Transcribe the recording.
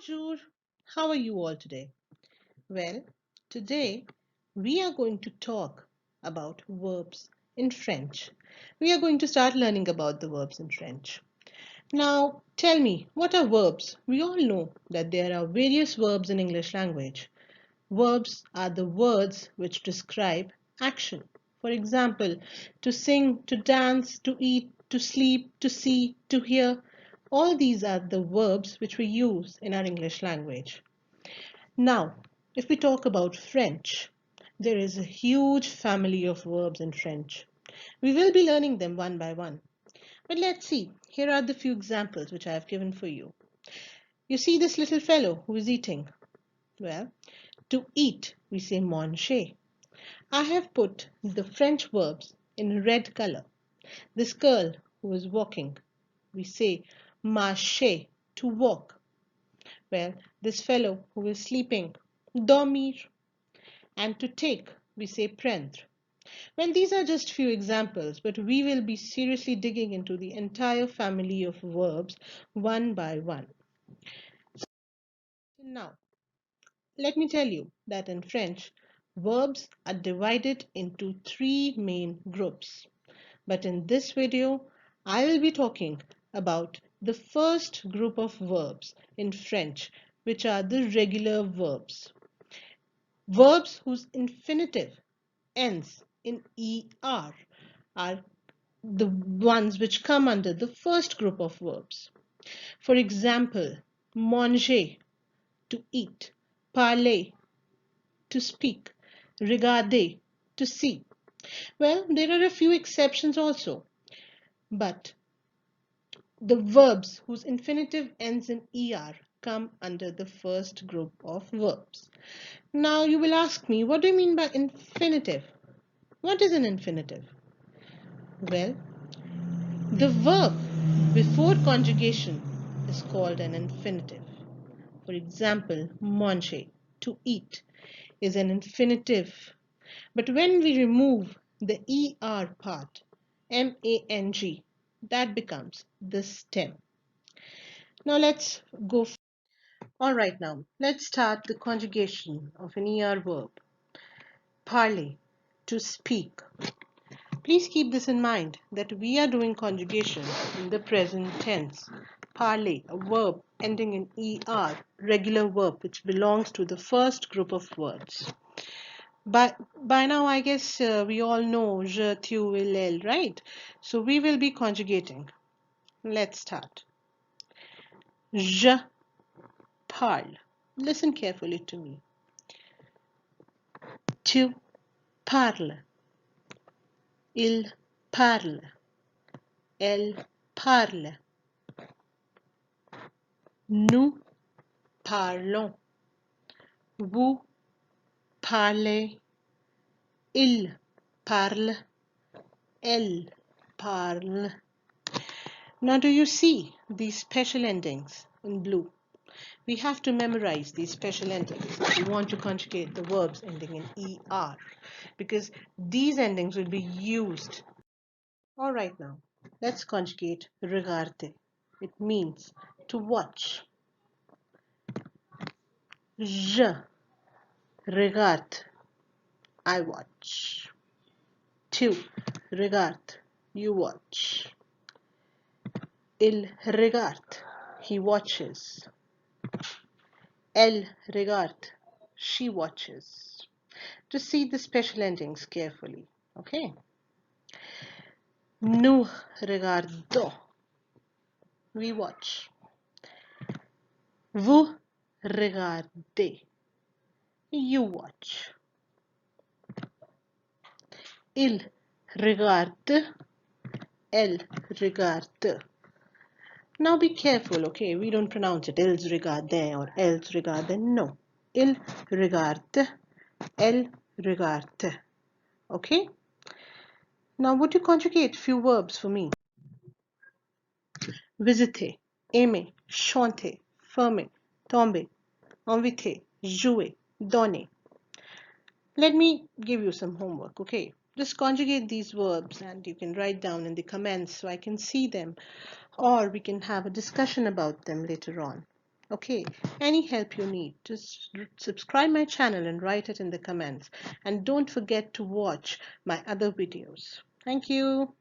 Bonjour, how are you all today? Well, today we are going to talk about verbs in French. We are going to start learning about the verbs in French. Now, tell me, what are verbs? We all know that there are various verbs in English language. Verbs are the words which describe action. For example, to sing, to dance, to eat, to sleep, to see, to hear. All these are the verbs which we use in our English language. Now, if we talk about French, there is a huge family of verbs in French. We will be learning them one by one. But let's see. Here are the few examples which I have given for you. You see this little fellow who is eating. Well, to eat, we say manger. I have put the French verbs in red color. This girl who is walking, we say marcher, to walk. Well, this fellow who is sleeping, dormir. And to take, we say prendre. Well, these are just few examples, but we will be seriously digging into the entire family of verbs one by one. Now, let me tell you that in French, verbs are divided into three main groups. But in this video, I will be talking about the first group of verbs in French, which are the regular verbs. Verbs whose infinitive ends in er are the ones which come under the first group of verbs. For example, manger, to eat, parler, to speak, regarder, to see. Well, there are a few exceptions also, but the verbs whose infinitive ends in er come under the first group of verbs. Now you will ask me, what do you mean by infinitive? What is an infinitive? Well, the verb before conjugation is called an infinitive. For example, manger, to eat, is an infinitive. But when we remove the er part, mang, that becomes the stem. Now let's go. All right, now let's start the conjugation of an er verb. Parler, to speak. Please keep this in mind that we are doing conjugation in the present tense. Parler, a verb ending in er, regular verb which belongs to the first group of words. By now, I guess we all know je, tu, il, elle, right? So we will be conjugating. Let's start. Je parle. Listen carefully to me. Tu parles. Il parle. Elle parle. Nous parlons. Vous parlez. Il parle. Elle parle. Now do you see these special endings in blue? We have to memorize these special endings if we want to conjugate the verbs ending in er, because these endings will be used. All right, now let's conjugate regarder. It means to watch. Je regarde, I watch. Tu regardes, you watch. Il regarde, he watches. Elle regarde, she watches. Just see the special endings carefully, okay? Nous regardons, we watch. Vous regardez, you watch. Il regarde, elle regarde. Now be careful, okay? We don't pronounce it ils regarde or elles regarde. No. Il regarde, elle regarde. Okay? Now would you conjugate few verbs for me? Visiter, aimer, chanter, fermer, tomber, inviter, jouer, donner. Let me give you some homework, okay? Just conjugate these verbs and you can write down in the comments so I can see them, or we can have a discussion about them later on. Okay, any help you need, just subscribe my channel and write it in the comments. And don't forget to watch my other videos. Thank you.